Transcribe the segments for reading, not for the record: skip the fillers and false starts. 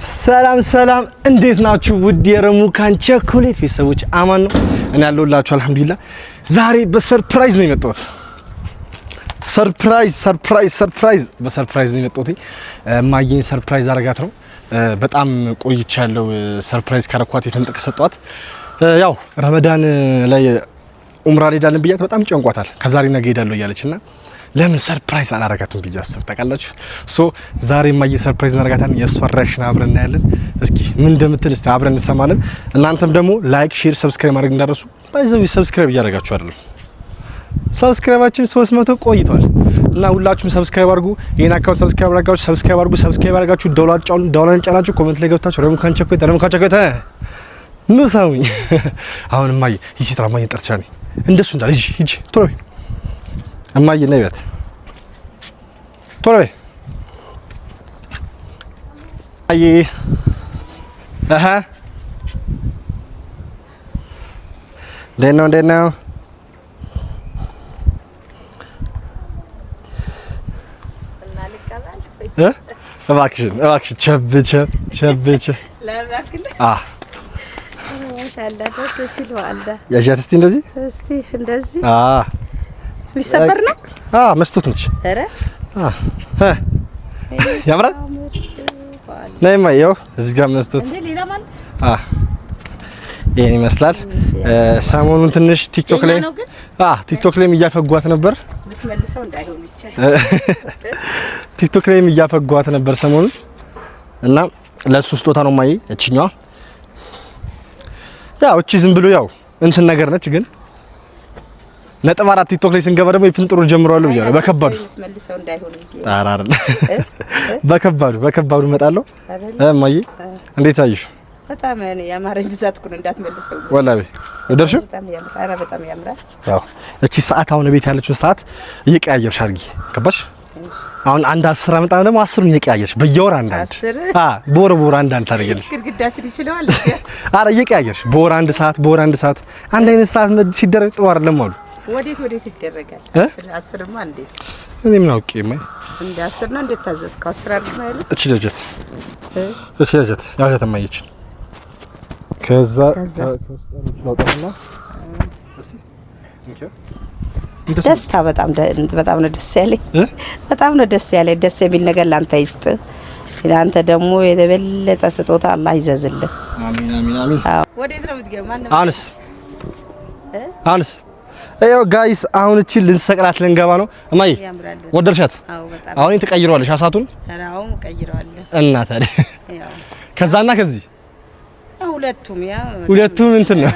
ሰላም እንዴት ናችሁ? ውድ የረሙካን ቸኮሌት ቤተሰቦች አማን ነው እኔ ያለሁላችሁ አልሐምዱሊላህ። ዛሬ በሰርፕራይዝ ነው የመጣሁት። ሰርፕራይዝ በሰርፕራይዝ ነው የመጣሁት። ማየኝ ሰርፕራይዝ አረጋት ነው። በጣም ቆይቻለሁ ሰርፕራይዝ ካረኳት የተንጠቀ ሰጧት። ያው ረመዳን ላይ ኡምራ ሄዳልን ብያት በጣም ጨንቋታል። ከዛሬ ነገ ሄዳለሁ እያለችና ለምን ሰርፕራይዝ አላረጋትም ብዬ አሰብኩ። ታውቃላችሁ ዛሬ ማየ ሰርፕራይዝ እናረጋታለን። የሷ ሪአክሽን አብረን እናያለን። እስኪ ምን እንደምትል እስቲ አብረን እንሰማለን። እናንተም ደግሞ ላይክ፣ ሼር፣ ሰብስክራይብ ማድረግ እንዳትረሱ። ባይዘው ሰብስክራይብ እያደረጋችሁ አይደለም። ሰብስክራይባችን 300 ቆይቷል እና ሁላችሁም ሰብስክራይብ አድርጉ። ይሄን አካውንት ሰብስክራይብ አድርጋችሁ ሰብስክራይብ አድርጋችሁ ደውላን ጫናችሁ ኮሜንት ላይ ገብታችሁ ረሙካን ቸኮሌት ኑ ሳውኝ። አሁን ማየ ይቺ ትራማኝ ጠርቻለኝ እንደሱ እንዳል ሂጂ ቶሎ እማዬ ነይ ቤት ቶሎ በይ። አይ እንዴት ነው እባክሽን ቸብቸ ማሻአላህ ደስ ሲል ዋልዳ ያጃት እስቲ እንደዚህ ሚሰበር ነው። መስቶት ነች። አረ ያምራል። ነይማ ይኸው እዚህ ጋር መስቶት እንዴ ሌላ ማለት ይሄን ይመስላል። ሰሞኑን ትንሽ ቲክቶክ ላይም እያፈጓት ነበር። ልትመልሰው እንዳይሆን ብቻ ቲክቶክ ላይም እያፈጓት ነበር ሰሞኑን እና ለሱ ስጦታ ነው ማይ እቺኛዋ። ያው እቺ ዝም ብሎ ያው እንትን ነገር ነች ግን ነጥብ አራት ቲክቶክ ላይ ስንገባ ደግሞ ይፍንጥሩ ጀምሯል ብያለሁ። በከባዱ ልትመልሰው እንዳይሆን ብዬ አራራ በከባዱ እመጣለሁ። ማይ እንዴት አየሽ? በጣም ያማረኝ ብዛት ኩን እንዳትመልሰው ወላሂ ወደርሽ በጣም ያምራል። ያው እቺ ሰዓት አሁን ቤት ያለችው ሰዓት እየቀያየርሽ አድርጊ ገባሽ? አሁን አንድ 10 አመጣ ደግሞ 10ን እየቀያየርሽ በየወር አንድ በወር አንድ ታደርጊልሽ። ግድግዳችን ይችላል። አረ እየቀያየርሽ በወር አንድ ሰዓት አንድ አይነት ሰዓት ሲደረግ ጥሩ አይደለም አሉ። ወዴት ይደረጋል? 10ማ እንዴ እኔ ምን አውቄ ማይ እንደ 10 ነው እንዴት ታዘዝከው? 10 አድርግ ነው አይደል? እቺ ጀጀት ያው ተተማየች ከዛ ለውጣና ደስታ በጣም ነው ደስ ያለኝ። በጣም ነው ደስ ያለኝ። ደስ የሚል ነገር ላንተ ይስጥ። ላንተ ደግሞ የተበለጠ ስጦታ አላህ ይዘዝልህ። አሚን። ወዴት ነው የምትገባው? አንስ አዮ ጋይስ አሁን እቺ ልንሰቅላት ልንገባ ነው። እማዬ ወደርሻት? አሁን ተቀይሯለሽ አሳቱን? አዎ ቀይሯለሁ። እና ታዲያ ከዛና ከዚህ ሁለቱም እንትን ነው።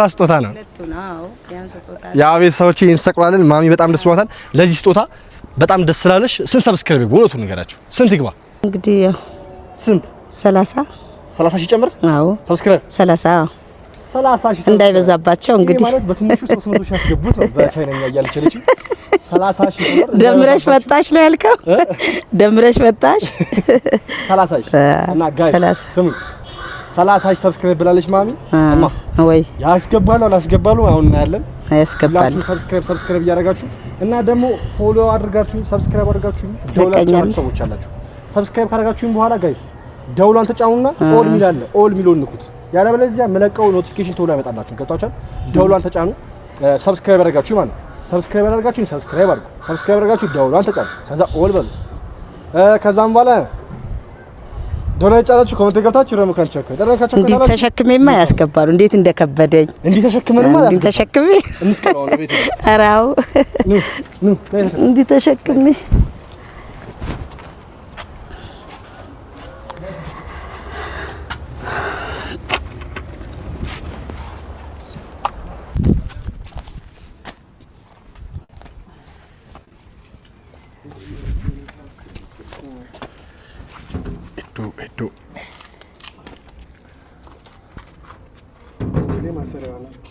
ስጦታ ነው። ያው ቤተሰቦቼ እንሰቅላለን። ማሚ በጣም ደስ ብሏታል። ለዚህ ስጦታ በጣም ደስ ስላለሽ ስንት ሰብስክራይብ እውነቱን ንገራችሁ። ስንት ይግባ? እንግዲህ ስንት 30 ሺህ ጨምር። አዎ ሰብስክራይብ 30 ሺህ እንዳይበዛባቸው እንግዲህ ማለት በትንሹ 300 ሺህ አስገቡት ነው በቻይናኛ እያለች ልጅ 30 ሺህ ደምረሽ መጣሽ ነው ያልከው? ደምረሽ መጣሽ 30 ሺህ እና ጋይስ ስሙ 30 ሺህ ሰብስክራይብ ብላለች ማሚ። እማ ወይ ያስገባሉ አላስገባሉ አሁን እናያለን። ያስገባሉ። ሰብስክራይብ እያደረጋችሁ እና ደግሞ ፎሎ አድርጋችሁ ሰብስክራይብ አድርጋችሁ ደውላችሁ ሰዎች አላችሁ። ሰብስክራይብ ካደረጋችሁኝ በኋላ ጋይስ ደውሏን ተጫኑና ኦል ሚሊዮን ንኩት። ያለበለዚያ መለቀው ኖቲፊኬሽን ቶሎ ያመጣላችሁ። ገብታችኋል? ደውሏን ተጫኑ። ሰብስክራይብ አድርጋችሁ ማለት ሰብስክራይብ አድርጋችሁ ደውሏን ተጫኑ። ከዛ ኦል በሉት። ከዛም በኋላ ዶላር ጫናችሁ ኮሜንት ገብታችሁ ረሙካን ቸኮሌት እንዴት ተሸክሜማ ያስገባሉ። እንዴት እንደከበደኝ እንዴት ተሸክመንማ እንዴት ተሸክሜ እንስቀለው ነው ቤት አራው እንዴት ተሸክሜ Edo. Ini masih ada.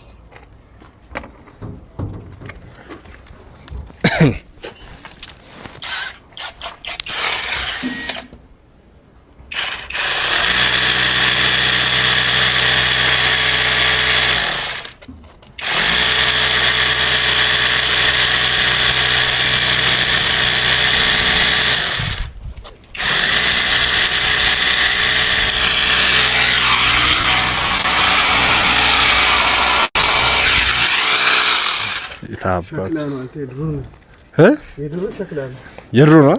የታባት የድሮ ሸክላ ነው የድሮ ነው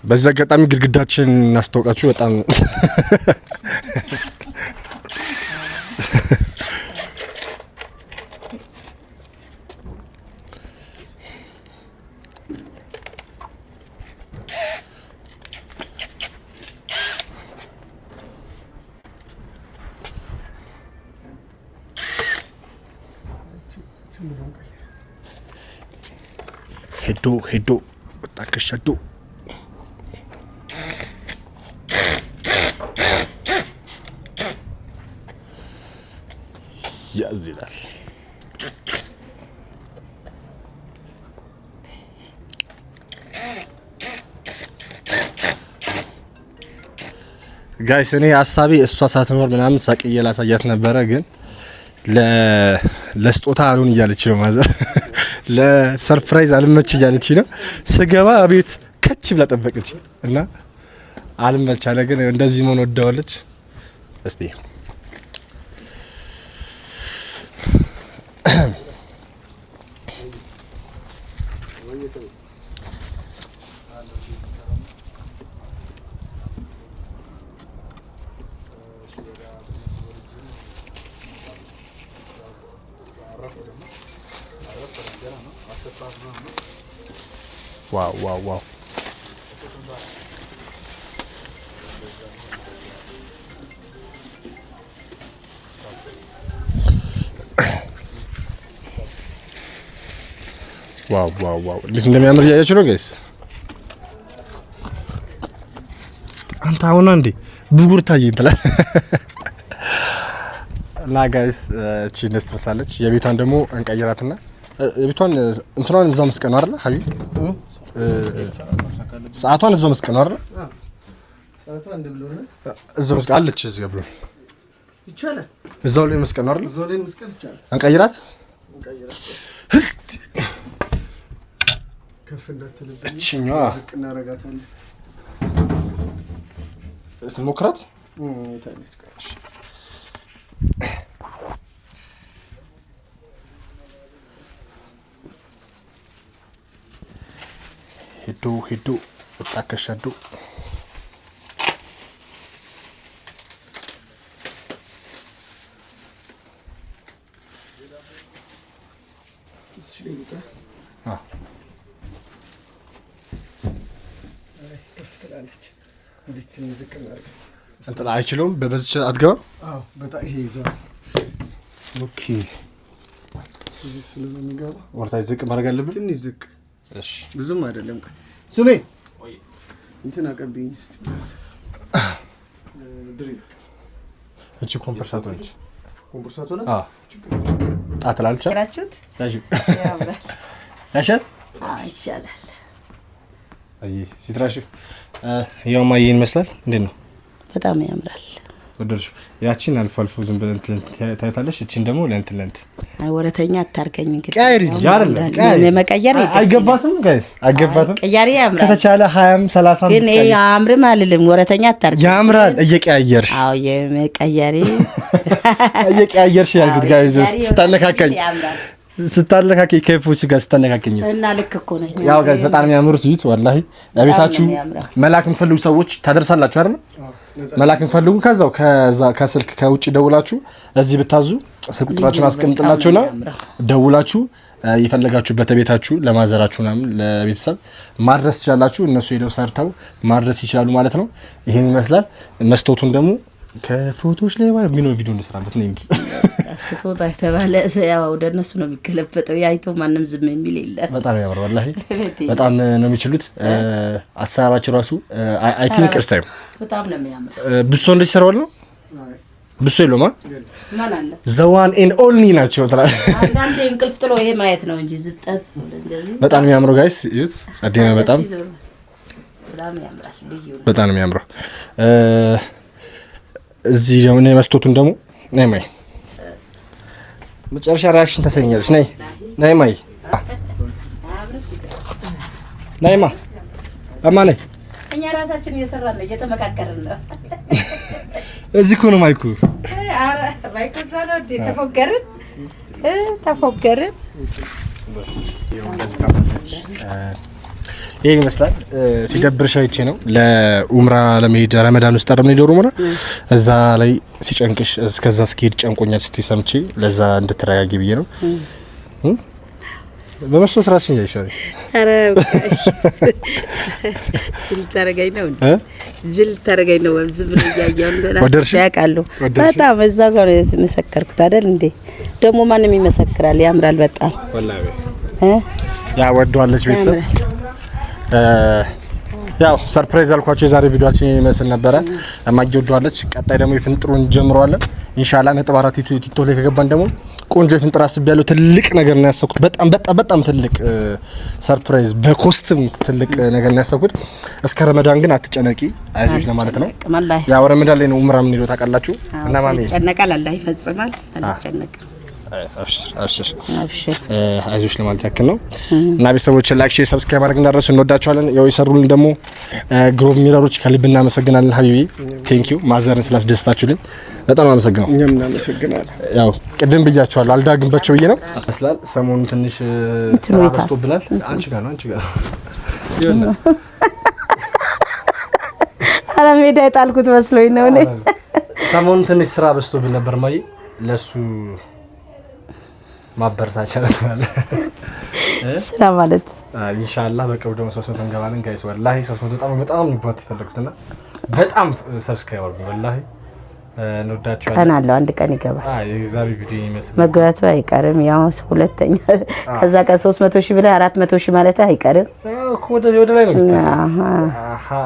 በዛ አጋጣሚ ግድግዳችን እናስተዋውቃችሁ በጣም ሄዶ ታከሻዶ ያዝላል ጋይስ እኔ ሐሳቤ እሷ ሳትኖር ምናምን ሳቅዬ ላሳያት ነበረ ግን ለስጦታ አሉን እያለች ነው ማዘር ለሰርፕራይዝ አልመች እያለች ነው ስገባ ቤት ከች ብላ ጠበቀች እና አልመች አለ ግን እንደዚህ ምን ወደዋለች እስቲ ዋው እንዴት እንደሚያምር እያያችሁ ነው ጋይስ አንተ አሁን አንዴ ብጉር ታየኝ ትላለህ እና ጋይስ እቺ ነስት ትመስላለች የቤቷን ደግሞ እንቀይራትና የቤቷን እንትኗን እዛው መስቀል ነው አይደል ሀቢብ ሰዓቷን እዛው መስቀል ነው አይደል ሰዓቷ እንደ ብሎ ነው እዛው መስቀል አለች እዚህ ጋር ብሎ ይቻላል እዛው ላይ መስቀል ነው አይደል እዛው ላይ መስቀል ይቻላል እንቀይራት እስቲ ከፍ እንዳትልብኝ እቺኛዋ ዝቅ እናረጋታለን እስቲ ሞክራት ታለች ጋሽ ሄዶ ታከሻዶ እንትን አይችለውም በበዝች አትገባም አዎ በጣም ይሄ ይዟል ኦኬ እዚህ ስለሚገባ ወርታች ዝቅ ማድረግ አለብን ትንሽ ዝቅ እሺ ብዙም አይደለም ሱሜ እንትን አቀብኝ እስቲ ድሪ እቺ ኮምፕረሳቶ ነች ኮምፕረሳቶ ነው አትላልቻ ግራችሁት ያሻል ይሻላል አይ ሲትራሽ ያው ማየን ይመስላል እንዴት ነው በጣም ያምራል ወደርሽ ያቺን አልፎ አልፎ ዝም ብለን ታይታለሽ እቺን ደግሞ ለእንት አይ ወረተኛ አታርገኝ እንግዲህ ቀይሪ አይደል መቀየር አይገባትም ጋይስ አይገባትም ቀያሪ ያምራል ከተቻለ 20 30 ግን ያምርም አልልም ወረተኛ አታርገኝ ያምራል እየቀያየርሽ አዎ የመቀየሪ እየቀያየርሽ ያልኩት ጋይስ ስታለካከኝ ከፉስ ጋር ስታነካከኝ እና ልክ እኮ ነው ያው ጋይስ በጣም ያምሩት ይት ወላሂ ለቤታችሁ መላክ የምትፈልጉ ሰዎች ታደርሳላችሁ አይደል መላክ የምትፈልጉ ከስልክ ከውጭ ደውላችሁ እዚህ ብታዙ ስልክ ቁጥራችሁን አስቀምጥላችሁና ደውላችሁ ይፈልጋችሁበት ቤታችሁ ለማዘራችሁ ምናምን ለቤተሰብ ማድረስ ይችላልላችሁ እነሱ ሄደው ሰርተው ማድረስ ይችላሉ ማለት ነው ይሄን ይመስላል መስቶቱን ደግሞ ከፎቶዎች ላይ ምን ቪዲዮ እንሰራበት ነው እንጂ ስትወጣ ተባለ ያው ወደነሱ ነው የሚገለበጠው ያይቶ ማንንም ዝም የሚል የለም በጣም ያምራል ወላሂ በጣም ነው የሚችሉት አሰራራቸው ራሱ አይ ቲንክ ስታይል በጣም ነው የሚያምር ብሶ እንደሰራው ነው ብሶ ይሎማ ማን አለ ዘዋን ኤንድ ኦንሊ ናቸው ተራ አንዳንዴ እንቅልፍ ጥሎ ይሄ ማየት ነው እንጂ ዝጠት እንደዚህ በጣም የሚያምረው ጋይስ እዩት ጸዴና በጣም በጣም ነው የሚያምረው። እዚህ ደግሞ ነው መስቶቱን ደግሞ ነይ ማይ መጨረሻ ሪአክሽን ተሰኛለች። ነይ ማይ ነይማ እማ ነይ። እኛ ራሳችን እየሰራን ነው እየተመካከርን ነው። እዚህ እኮ ነው ማይኩ። አረ ማይኩ ሳለው ተፎገርን ይሄን ይመስላል። ሲደብርሽ አይቼ ነው ለኡምራ ለመሄድ ረመዳን ውስጥ አረም ነው ኡምራ እዛ ላይ ሲጨንቅሽ እስከዛ እስኪሄድ ጨንቆኛል ስትይ ሰምቼ ለዛ እንድትረጋጊ ብዬ ነው። በመስሎት ራስሽን ያይሻል። አረ ጅል ታረጋኝ ነው ዝም ብሎ ያያው እንደራስ ያቃሉ። በጣም እዛ ጋር መሰከርኩት አይደል እንዴ? ደግሞ ማንም ይመሰክራል። ያምራል በጣም ወላሂ ያ ወደዋለች ቤተሰብ። ያው ሰርፕራይዝ አልኳችሁ የዛሬ ቪዲዮአችን ይመስል ነበረ። ማጊ ወደዋለች። ቀጣይ ደግሞ የፍንጥሩን ጀምረዋለን ኢንሻአላህ። ነጥብ 4 ቲክቶክ ላይ ከገባን ደግሞ ቆንጆ የፍንጥር አስቤያለሁ። ትልቅ ነገር ነው ያሰብኩት። በጣም ትልቅ ሰርፕራይዝ በኮስትም ትልቅ ነገር ነው ያሰብኩት። እስከ ረመዳን ግን አትጨነቂ አይዞሽ ለማለት ነው። ያው ረመዳን ላይ ነው ኡምራ ምን ይለው ታውቃላችሁ። እና ማሚ ጨነቃል አላህ ይፈጽማል። አልጨነቅም አብሽር አይዞሽ ለማለት ያክል ነው። እና ቤተሰቦች ላይክ፣ ሼር፣ ሰብስክራይብ ማድረግ እንዳትረሱ። እንወዳችኋለን። ያው የሰሩልን ደግሞ ግሮቭ ሚረሮች ከልብ እናመሰግናለን። ሀቢቢ ቴንክ ዩ ማዘርን ስላስደስታችሁልኝ በጣም አመሰግናለሁ። እኛም እናመሰግናለን። ያው ቅድም ብያችኋለሁ አልዳግምባቸው ብዬ ነው መስላል። ሰሞኑን ትንሽ ስራ በዝቶብናል። አንቺ ጋር ይኸውና አረ ሜዳ የጣልኩት መስሎኝ ነው እኔ። ሰሞኑን ትንሽ ስራ በዝቶብን ነበር ማይ ለሱ ማበረታቻ ነው ስራ ማለት ኢንሻአላህ በቅርቡ ደግሞ 300 እንገባለን ጋይስ። ወላሂ 300 በጣም ይባት ይፈልኩትና በጣም ሰብስክራይብ አድርጉ። ወላሂ እንወዳችኋለን። ቀን አለው አንድ ቀን ይገባል። የዛሬ ቪዲዮ ይመስል መግባቱ አይቀርም። ያው ሁለተኛ ከዛ ቀን 300 ሺህ ብለ 400 ሺህ ማለት አይቀርም እኮ ወደ ላይ ነው።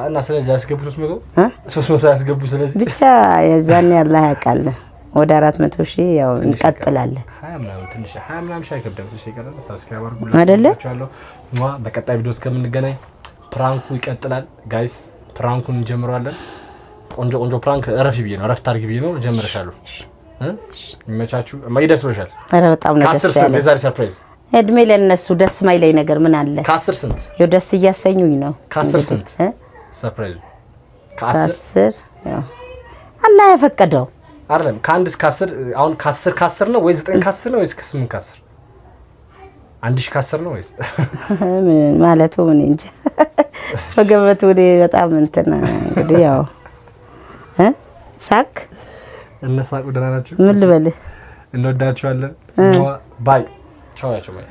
እና ስለዚህ ያስገቡ 300 ያስገቡ። ስለዚህ ብቻ የዛኔ አላህ ያውቃል። ወደ 400 ሺህ ያው እንቀጥላለን። 20 ምናምን ሻይ ከብደም ተሽከረለ ሰብስክራይብ አድርጉ አይደለ? በቀጣይ ቪዲዮ እስከምንገናኝ ፕራንኩ ይቀጥላል ጋይስ። ፕራንኩን እንጀምራለን። ቆንጆ ፕራንክ እረፊ ብዬ ነው እረፍት አድርጊ ብዬ ነው ጀምረሻለሁ። ይመቻችሁ። ማይደስ ብለሻል። አረ በጣም ነው ደስ ያለኝ። የዛሬ ሰርፕራይዝ እድሜ ለነሱ ደስ ማይለኝ ነገር ምን አለ? ከ10 ስንት ይው ደስ እያሰኙኝ ነው። ከ10 ስንት ሰርፕራይዝ? ከ10 ያው አላህ ያፈቀደው አይደለም። ከ1 እስከ 10 አሁን ከ10 ነው ወይስ 9 ከ10 ነው ወይስ ከ8 ከ10? 1000 ከ10 ነው ወይስ ማለቱ ምን እንጂ ወገበቱ በጣም እንትና እንግዲህ ያው ሳክ እነሳቁ ደህና ናችሁ? ምን ልበልህ? እንወዳችኋለን። ባይ ቻው ባይ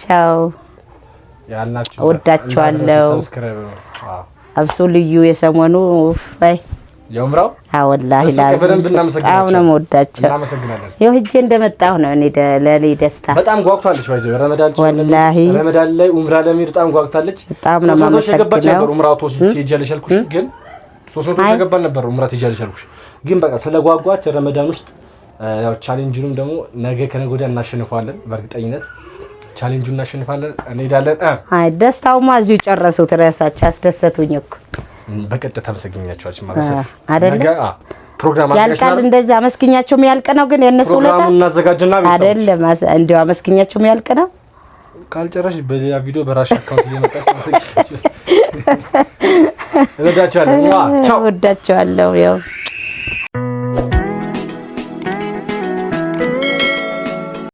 ቻው ያልናችሁ ወዳችኋለሁ። አብሶ ልዩ የሰሞኑ ባይ የኡምራው ወላሂ ላዝም በጣም ነው የምወዳቸው። እናመሰግናለን። ይኸው ሂጄ እንደመጣሁ ነው እኔ ለኔ ደስታ በጣም ጓጉታለች። ባይዘው ረመዳን ላይ ኡምራ ለሚሄድ በጣም ጓጉታለች። በጣም ነው የማመሰግነው። ኡምራው ትሄጃለሽ አልኩሽ፣ ግን 300 ተገባን ነበር ኡምራ ትሄጃለሽ አልኩሽ፣ ግን በቃ ስለጓጓች ረመዳን ውስጥ ያው ቻሌንጁንም ደግሞ ነገ ከነገ ወዲያ እናሸንፋለን። በእርግጠኝነት ቻሌንጁን እናሸንፋለን። እንሄዳለን። አይ ደስታውማ እዚሁ ጨረሱት። ራሳቸው አስደሰቱኝ እኮ በቀጥታ ተመሰግኛቸዋለች ማለት ነው አይደል? ፕሮግራም ያልቃል እንደዛ አመስግኛቸው የሚያልቅ ነው። ግን የነሱ ለታ ፕሮግራሙን እናዘጋጅና አይደለም እንደው አመስግኛቸው የሚያልቅ ነው። ካልጨረሽ በሌላ ቪዲዮ በራሽ አካውንት እየመጣች ተመሰግኛቸው። እወዳቸዋለሁ። ቻው። እወዳቸዋለሁ ያው